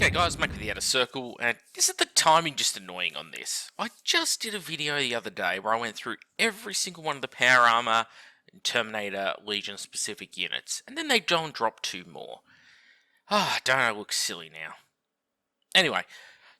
Okay guys, Mike with the Outer Circle, and isn't the timing just annoying on this? I just did a video the other day where I went through every single one of the Power Armor and Terminator Legion specific units, and then they don't drop two more. Don't I look silly now? Anyway,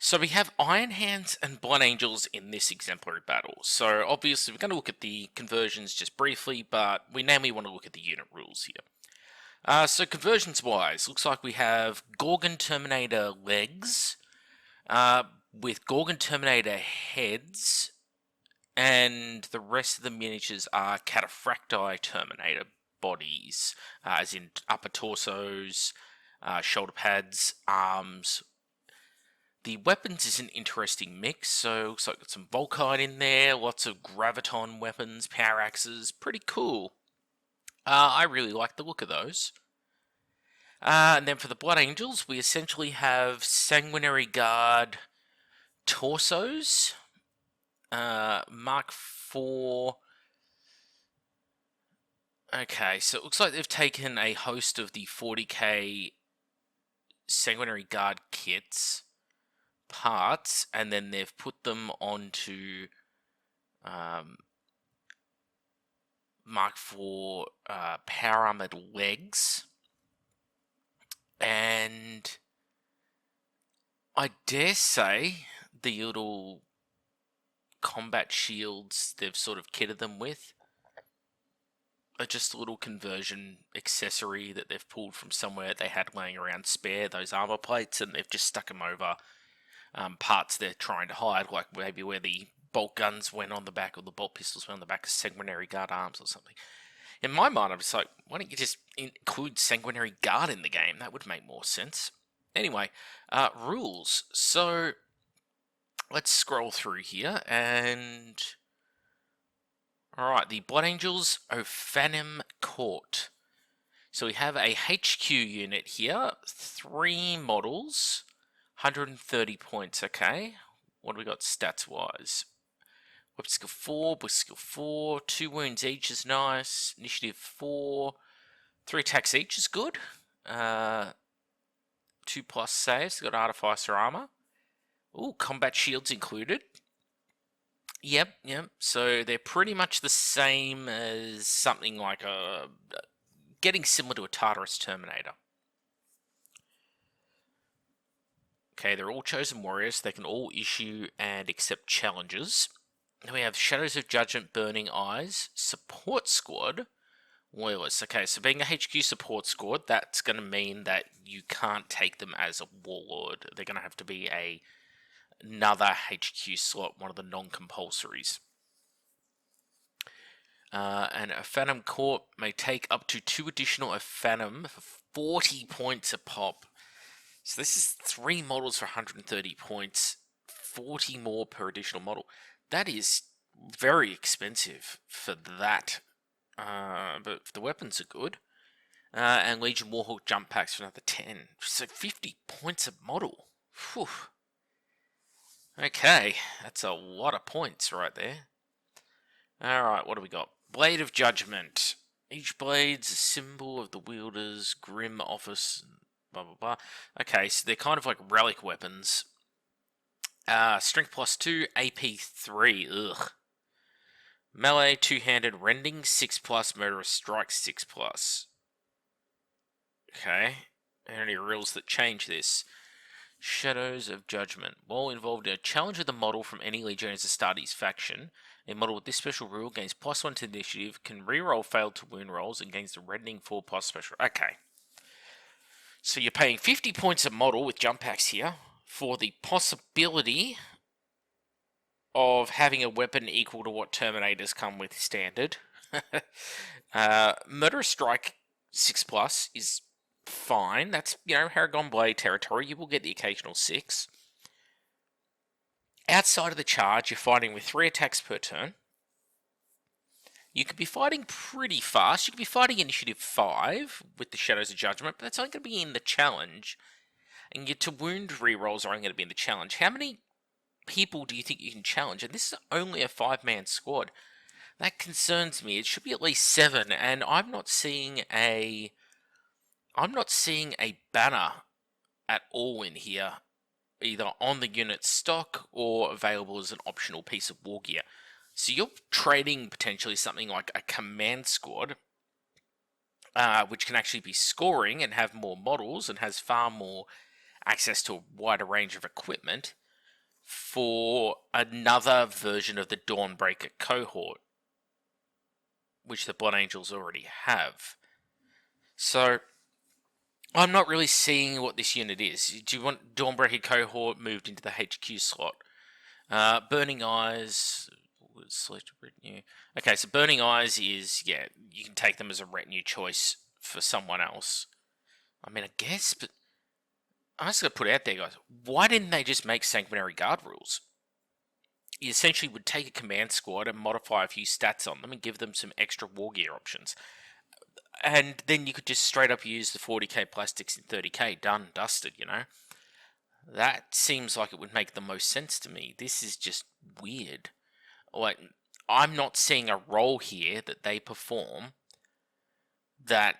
so we have Iron Hands and Blood Angels in this exemplary battle. So obviously we're going to look at the conversions just briefly, but we namely want to look at the unit rules here. So conversions wise, looks like we have Gorgon Terminator legs, with Gorgon Terminator heads, and the rest of the miniatures are Cataphracti Terminator bodies, as in upper torsos, shoulder pads, arms. The weapons is an interesting mix, so looks like got some Volkite in there, lots of Graviton weapons, power axes, pretty cool. I really like the look of those. And then for the Blood Angels, we essentially have Sanguinary Guard torsos, Mark IV. Okay, so it looks like they've taken a host of the 40k Sanguinary Guard kits parts, and then they've put them onto Mark IV power armored legs, and I dare say the little combat shields they've sort of kitted them with are just a little conversion accessory that they've pulled from somewhere they had laying around spare, those armor plates, and they've just stuck them over parts they're trying to hide, like maybe where the bolt guns went on the back, or the bolt pistols went on the back of Sanguinary Guard arms or something. In my mind, I'm just like, why don't you just include Sanguinary Guard in the game? That would make more sense. Anyway, rules. So let's scroll through here, and alright, the Blood Angels Ophanim Court. So we have a HQ unit here, 3 models, 130 points, okay. What do we got stats-wise? Weapon skill 4, book skill 4, 2 wounds each is nice, initiative 4, 3 attacks each is good, 2+ saves, got Artificer Armor. Ooh, combat shields included. Yep. So they're pretty much the same as something like getting similar to a Tartarus Terminator. Okay, they're all chosen warriors. They can all issue and accept challenges. Then we have Shadows of Judgment, Burning Eyes, Support Squad, Loyalists. Okay, so being a HQ support squad, that's going to mean that you can't take them as a warlord. They're going to have to be another HQ slot, one of the non-compulsories. And a Phantom Court may take up to 2 additional Phantom for 40 points a pop. So this is 3 models for 130 points, 40 more per additional model. That is very expensive for that, but the weapons are good. And Legion Warhawk jump packs for another 10, so 50 points a model. Whew. Okay, that's a lot of points right there. Alright, what do we got? Blade of Judgment. Each blade's a symbol of the wielder's grim office, blah blah blah. Okay, so they're kind of like relic weapons. Strength +2, AP 3. Ugh. Melee, two-handed rending 6+, murderous strike 6+. Okay. Are there any rules that change this? Shadows of Judgment. While involved in a challenge with a model from any Legionnaires Astartes faction, a model with this special rule gains +1 to initiative, can reroll failed to wound rolls, and gains the reddening 4+ special. Okay. So you're paying 50 points a model with jump packs here for the possibility of having a weapon equal to what Terminators come with standard. Murderous Strike 6+ is fine. That's, Haragon Blade territory. You will get the occasional 6. Outside of the charge, you're fighting with 3 attacks per turn. You could be fighting pretty fast. You could be fighting initiative 5 with the Shadows of Judgment, but that's only going to be in the challenge. And your to wound rerolls are only going to be in the challenge. How many people do you think you can challenge? And this is only a 5-man squad. That concerns me. It should be at least 7, and I'm not seeing a banner at all in here, either on the unit stock or available as an optional piece of war gear. So you're trading potentially something like a command squad, which can actually be scoring and have more models and has far more access to a wider range of equipment, for another version of the Dawnbreaker cohort, which the Blood Angels already have. So I'm not really seeing what this unit is. Do you want Dawnbreaker cohort moved into the HQ slot? Burning Eyes, select retinue. Okay, so Burning Eyes is, yeah, you can take them as a retinue choice for someone else. I mean, I guess, but I'm just going to put it out there, guys. Why didn't they just make Sanguinary Guard rules? You essentially would take a command squad and modify a few stats on them and give them some extra war gear options. And then you could just straight up use the 40k plastics in 30k, done, dusted, you know? That seems like it would make the most sense to me. This is just weird. Like, I'm not seeing a role here that they perform that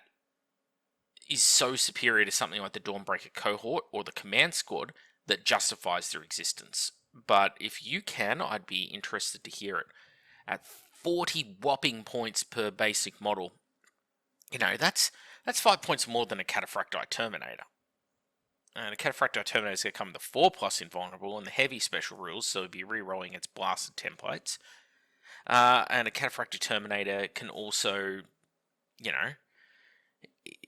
is so superior to something like the Dawnbreaker cohort or the command squad that justifies their existence. But if you can, I'd be interested to hear it. At 40 whopping points per basic model, you know, that's 5 points more than a Cataphractii Terminator. And a Cataphractii Terminator is going to come with the 4+ invulnerable and the heavy special rules, so it'd be re-rolling its blasted templates. And a Cataphractii Terminator can also, you know,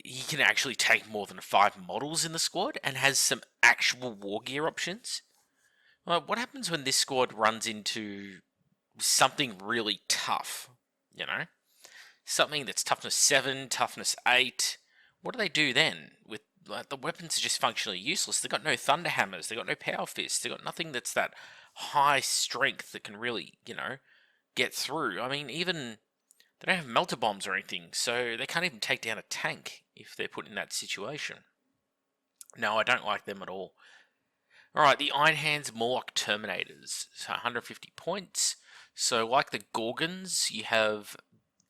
he can actually take more than 5 models in the squad and has some actual war gear options. Well, what happens when this squad runs into something really tough, you know? Something that's toughness 7, toughness 8. What do they do then? With, like, the weapons are just functionally useless. They've got no thunder hammers, they've got no power fists, they've got nothing that's that high strength that can really, you know, get through. I mean, even they don't have melter bombs or anything, so they can't even take down a tank if they're put in that situation. No, I don't like them at all. Alright, the Iron Hands Morlock Terminators. So 150 points. So like the Gorgons, you have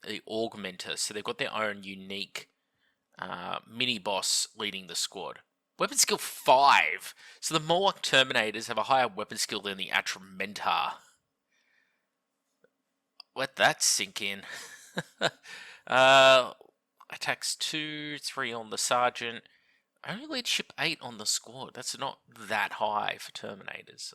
the Augmenter, so they've got their own unique mini-boss leading the squad. Weapon skill 5! So the Morlock Terminators have a higher weapon skill than the Atramentar. Let that sink in. Attacks 2, 3 on the Sergeant. Only leadership 8 on the squad. That's not that high for Terminators.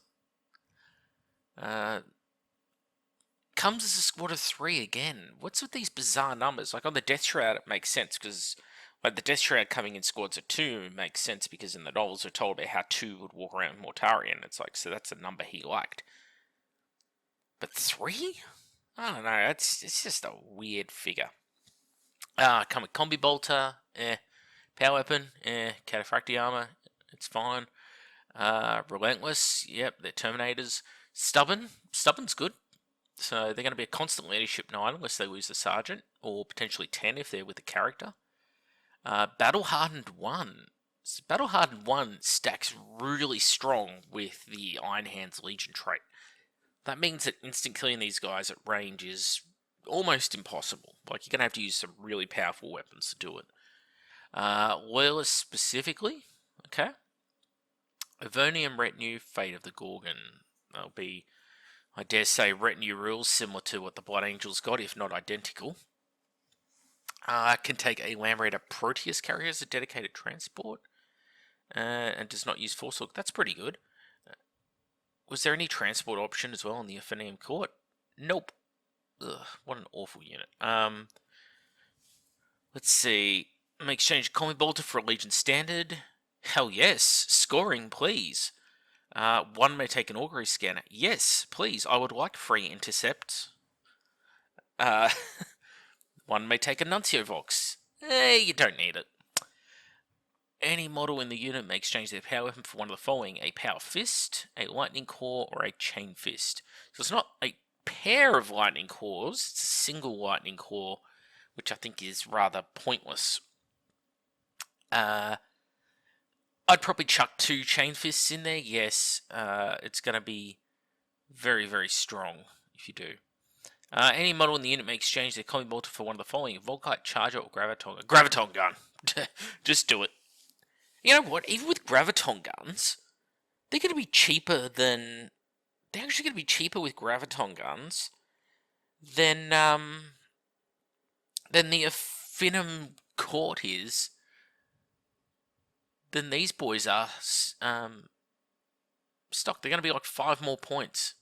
Comes as a squad of 3 again. What's with these bizarre numbers? Like on the Death Shroud, it makes sense because, like, the Death Shroud coming in squads of 2 makes sense because in the novels we're told about how 2 would walk around Mortarion. It's like, so that's a number he liked. But 3? I don't know. It's just a weird figure. Come with Combi Bolter. Power Weapon. Cataphractii Armor. It's fine. Relentless. Yep, they're Terminators. Stubborn. Stubborn's good. So they're going to be a constant leadership 9 unless they lose the Sergeant, or potentially 10 if they're with the character. Battle Hardened 1. So Battle Hardened 1 stacks really strong with the Iron Hands Legion trait. That means that instant killing these guys at range is almost impossible. Like, you're going to have to use some really powerful weapons to do it. Loyalists specifically, okay. Avernium Retinue, Fate of the Gorgon. That'll be, I dare say, retinue rules similar to what the Blood Angels got, if not identical. Can take a Lamb Raider Proteus carrier as a dedicated transport. And does not use Force Hook. That's pretty good. Was there any transport option as well in the Aphanium Court? Nope. Ugh, what an awful unit. Let's see. May exchange Combi Bolter for a Legion Standard. Hell yes. Scoring, please. One may take an Augury Scanner. Yes, please. I would like free Intercept. One may take a Nuncio Vox. You don't need it. Any model in the unit may exchange their power weapon for one of the following: a Power Fist, a Lightning Core, or a Chain Fist. So it's not a pair of Lightning Cores, it's a single Lightning Core, which I think is rather pointless. I'd probably chuck 2 Chain Fists in there, yes. It's going to be very, very strong if you do. Any model in the unit may exchange their Combi Bolter for one of the following: Volkite, Charger, or Graviton. Graviton gun. Just do it. You know what? Even with graviton guns, they're going to be cheaper than. They're actually going to be cheaper with graviton guns than the Affinum Court is. Than these boys are stock. They're going to be like 5 more points.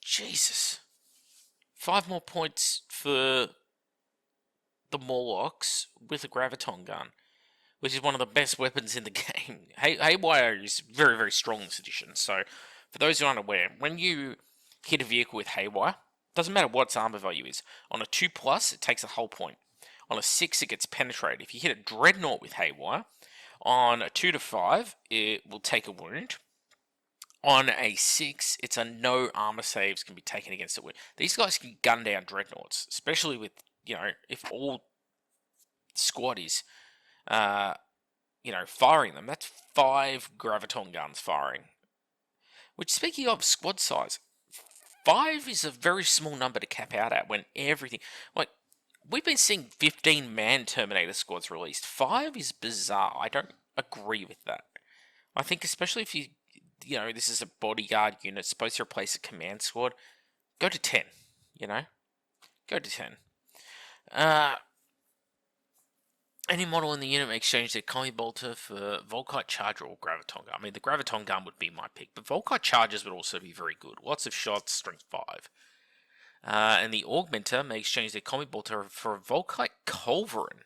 Jesus. 5 more points for the Morlocks with a graviton gun, which is one of the best weapons in the game. Haywire is very, very strong in this edition. So, for those who aren't aware, when you hit a vehicle with Haywire, doesn't matter what its armor value is. On a 2+, it takes a whole point. On a 6, it gets penetrated. If you hit a Dreadnought with Haywire, on a 2 to 5, it will take a wound. On a 6, it's a no armor saves can be taken against it. These guys can gun down Dreadnoughts, especially with, if all squad is, firing them. That's 5 graviton guns firing. Which, speaking of squad size, 5 is a very small number to cap out at when everything... we've been seeing 15-man Terminator squads released. 5 is bizarre. I don't agree with that. I think especially if this is a bodyguard unit supposed to replace a command squad, go to 10, Go to 10. Any model in the unit may exchange their Combi Bolter for Volkite Charger or Graviton Gun. I mean, the Graviton Gun would be my pick, but Volkite Chargers would also be very good. Lots of shots, strength 5. And the Augmenter may exchange their Combi Bolter for a Volkite Culverin.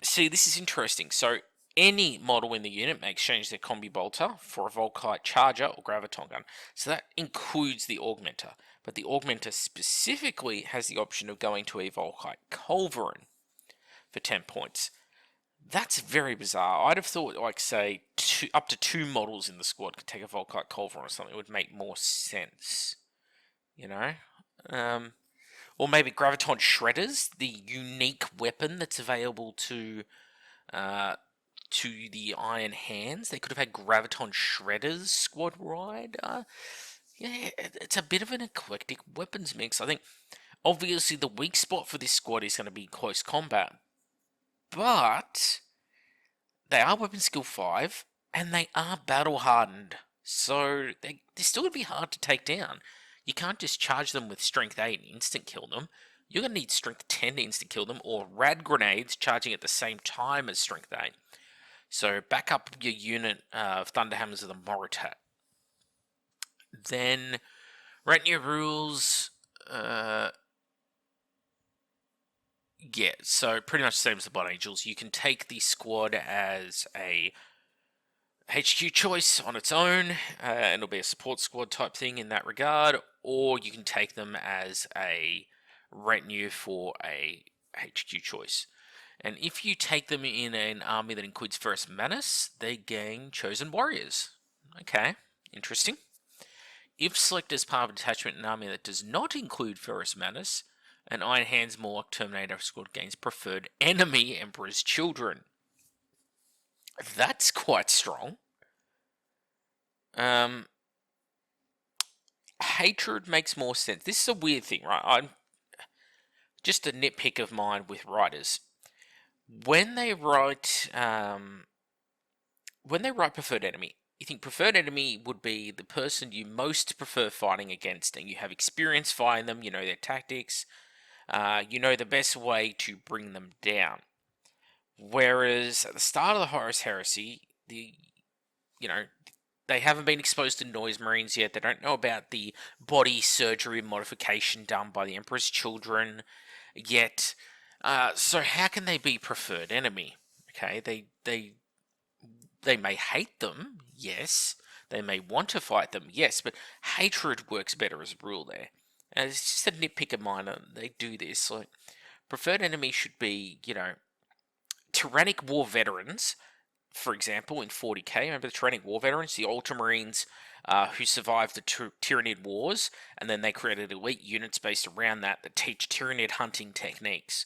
See, this is interesting. So, any model in the unit may exchange their Combi Bolter for a Volkite Charger or Graviton Gun. So that includes the Augmenter. But the Augmenter specifically has the option of going to a Volkite Culverin for 10 points. That's very bizarre. I'd have thought, say, up to 2 models in the squad could take a Volkite Culverin or something. It would make more sense. Or maybe Graviton Shredders, the unique weapon that's available to the Iron Hands. They could have had Graviton Shredders squad ride. It's a bit of an eclectic weapons mix. I think, obviously, the weak spot for this squad is going to be close combat. But they are weapon skill 5, and they are battle hardened. So they're still going to be hard to take down. You can't just charge them with strength 8 and instant kill them. You're going to need strength 10 to instant kill them, or rad grenades charging at the same time as strength 8. So back up your unit of Thunderhammers of the Moritat. Then retinue rules, so pretty much the same as the Blood Angels. You can take the squad as a HQ choice on its own, and it'll be a support squad type thing in that regard, or you can take them as a retinue for a HQ choice. And if you take them in an army that includes Ferrous Manus, they gain Chosen Warriors. Okay, interesting. If selected as part of a detachment in an army that does not include Ferrous Manus, an Iron Hands Morlock Terminator squad gains Preferred Enemy Emperor's Children. That's quite strong. Hatred makes more sense. This is a weird thing, right? I'm just a nitpick of mine with writers. When they write Preferred Enemy, you think Preferred Enemy would be the person you most prefer fighting against, and you have experience fighting them, you know their tactics, you know the best way to bring them down. Whereas at the start of the Horus Heresy, they haven't been exposed to Noise Marines yet. They don't know about the body surgery modification done by the Emperor's Children yet. So how can they be Preferred Enemy? Okay, they may hate them, yes. They may want to fight them, yes. But hatred works better as a rule there. And it's just a nitpick of mine. They do this. Like, Preferred Enemy should be, Tyrannic War Veterans, for example, in 40k. Remember the Tyrannic War Veterans? The Ultramarines who survived the Tyranid Wars, and then they created elite units based around that teach Tyranid hunting techniques.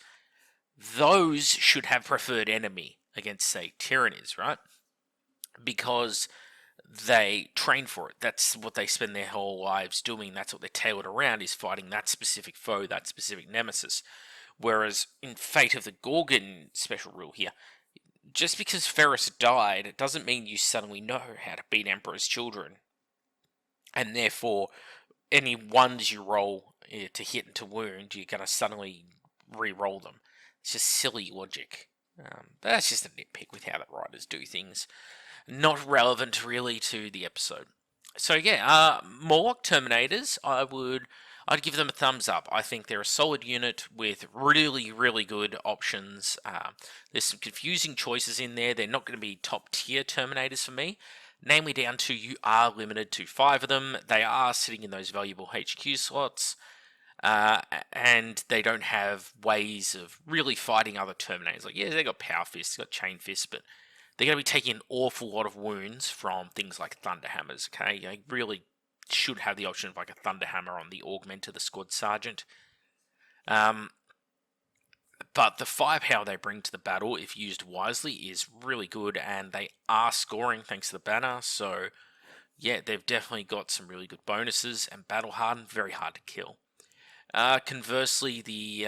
Those should have Preferred Enemy against, say, Tyranids, right? Because they train for it. That's what they spend their whole lives doing. That's what they're tailored around, is fighting that specific foe, that specific nemesis. Whereas in Fate of the Gorgon special rule here, just because Ferris died, it doesn't mean you suddenly know how to beat Emperor's Children. And therefore, any ones you roll to hit and to wound, you're going to suddenly re-roll them. It's just silly logic. But that's just a nitpick with how the writers do things. Not relevant really to the episode. So yeah, Morlock Terminators, I'd give them a thumbs up. I think they're a solid unit with really, really good options. There's some confusing choices in there. They're not going to be top tier Terminators for me. Namely down to you are limited to 5 of them. They are sitting in those valuable HQ slots. And they don't have ways of really fighting other Terminators. Like, yeah, they got Power Fists, got Chain Fists, but they're going to be taking an awful lot of wounds from things like Thunder Hammers, okay? They really should have the option of like a Thunder Hammer on the Augment to the Squad Sergeant. But the firepower they bring to the battle, if used wisely, is really good, and they are scoring thanks to the banner, so yeah, they've definitely got some really good bonuses, and battle hardened, very hard to kill. Conversely, the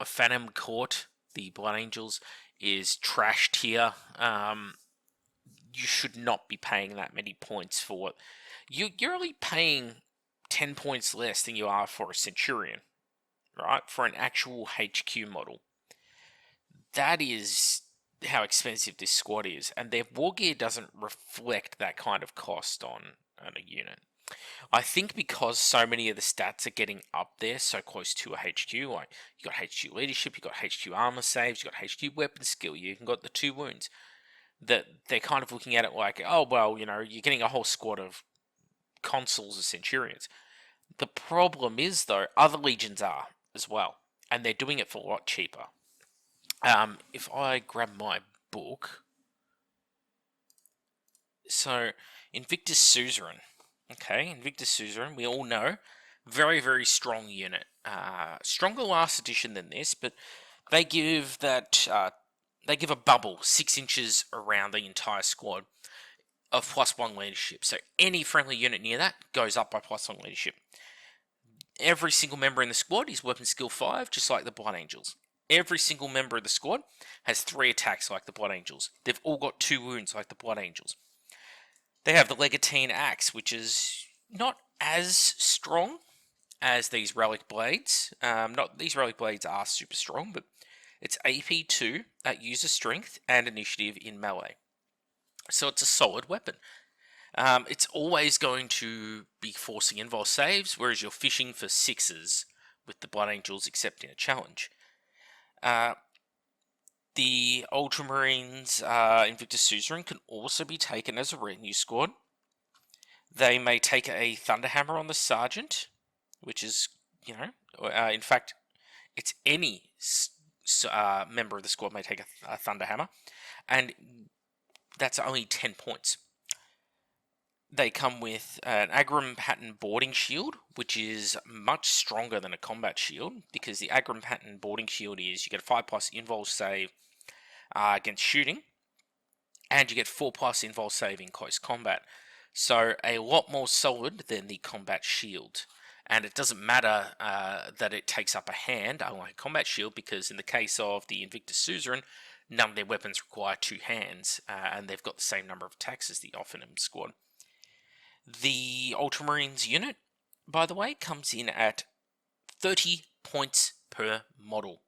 Phantom Court, the Blood Angels, is trash tier. You should not be paying that many points for it. You're only paying 10 points less than you are for a Centurion, right? For an actual HQ model. That is how expensive this squad is, and their war gear doesn't reflect that kind of cost on a unit. I think because so many of the stats are getting up there so close to a HQ, like you got HQ leadership, you got HQ armor saves, you got HQ weapon skill, you got the 2 wounds, that they're kind of looking at it like, oh well, you're getting a whole squad of consuls or centurions. The problem is though, other legions are as well, and they're doing it for a lot cheaper. If I grab my book, so Invictus Suzerain. Okay, Invictus Suzerain, we all know, very, very strong unit. Stronger last edition than this, but they give that they give a bubble 6 inches around the entire squad of +1 leadership. So any friendly unit near that goes up by +1 leadership. Every single member in the squad is weapon skill 5, just like the Blood Angels. Every single member of the squad has 3 attacks like the Blood Angels. They've all got 2 wounds like the Blood Angels. They have the Legatine Axe, which is not as strong as these Relic Blades. These Relic Blades are super strong, but it's AP2 at user strength and initiative in melee. So it's a solid weapon. It's always going to be forcing invul saves, whereas you're fishing for 6s with the Blood Angels, except in a challenge. The Ultramarines Invictus Suzerain can also be taken as a retinue squad. They may take a Thunderhammer on the Sergeant, which is, in fact, it's any member of the squad may take a Thunderhammer, and that's only 10 points. They come with an Agram Pattern Boarding Shield, which is much stronger than a combat shield, because the Agram Pattern Boarding Shield is you get a 5+ invul save against shooting, and you get 4+ invul save in close combat. So a lot more solid than the combat shield. And it doesn't matter that it takes up a hand, unlike a combat shield, because in the case of the Invictus Suzerain, none of their weapons require 2 hands, and they've got the same number of attacks as the Offenham squad. The Ultramarines unit, by the way, comes in at 30 points per model.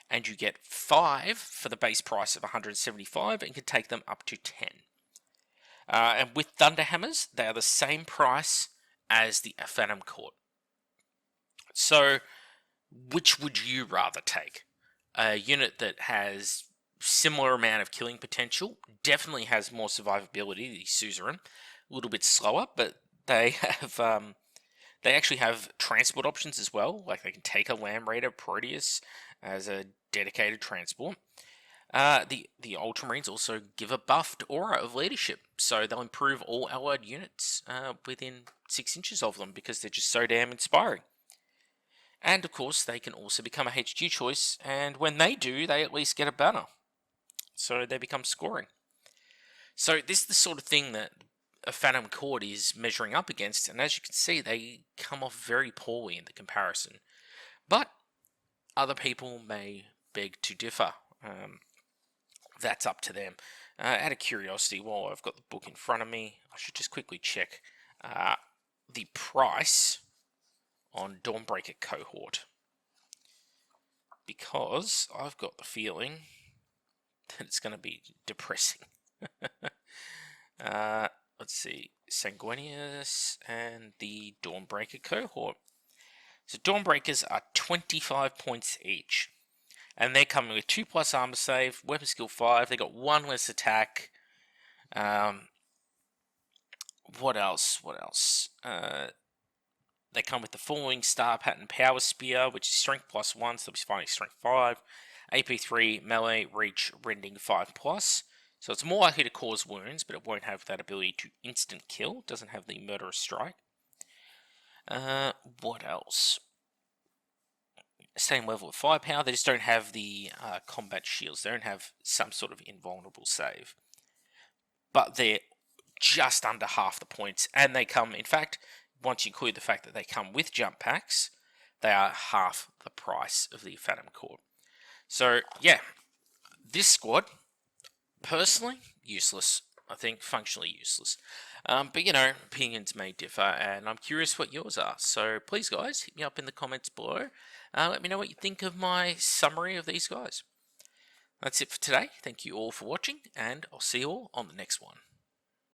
And you get 5 for the base price of 175 and can take them up to 10. And with Thunderhammers, they are the same price as the Phantom Court. So, which would you rather take? A unit that has similar amount of killing potential, definitely has more survivability, the Suzerain, a little bit slower, but they have they actually have transport options as well. Like they can take a Lamb Raider Proteus as a dedicated transport. The Ultramarines also give a buffed aura of leadership, so they'll improve all allied units within 6 inches of them because they're just so damn inspiring. And of course, they can also become a HQ choice, and when they do, they at least get a banner. So they become scoring. So this is the sort of thing that a Phantom Court is measuring up against, and as you can see, they come off very poorly in the comparison. But Other people may beg to differ. That's up to them. Out of curiosity, while I've got the book in front of me, I should just quickly check the price on Dawnbreaker Cohort, because I've got the feeling that it's going to be depressing. Let's see, Sanguinius and the Dawnbreaker Cohort. So Dawnbreakers are 25 points each. And they're coming with 2+ armor save, weapon skill 5, they got 1 less attack. What else? They come with the following star pattern Power Spear, which is strength +1, so they'll be fighting strength 5. AP 3, melee, reach, rending 5+. So it's more likely to cause wounds, but it won't have that ability to instant kill. It doesn't have the murderous strike. What else? Same level of firepower, they just don't have the combat shields. They don't have some sort of invulnerable save. But they're just under half the points, and they come, in fact, once you include the fact that they come with jump packs, they are half the price of the Phantom Court. So, yeah, this squad, personally, useless. I think functionally useless. But, you know, opinions may differ, and I'm curious what yours are. So, please, guys, hit me up in the comments below. Let me know what you think of my summary of these guys. That's it for today. Thank you all for watching, and I'll see you all on the next one.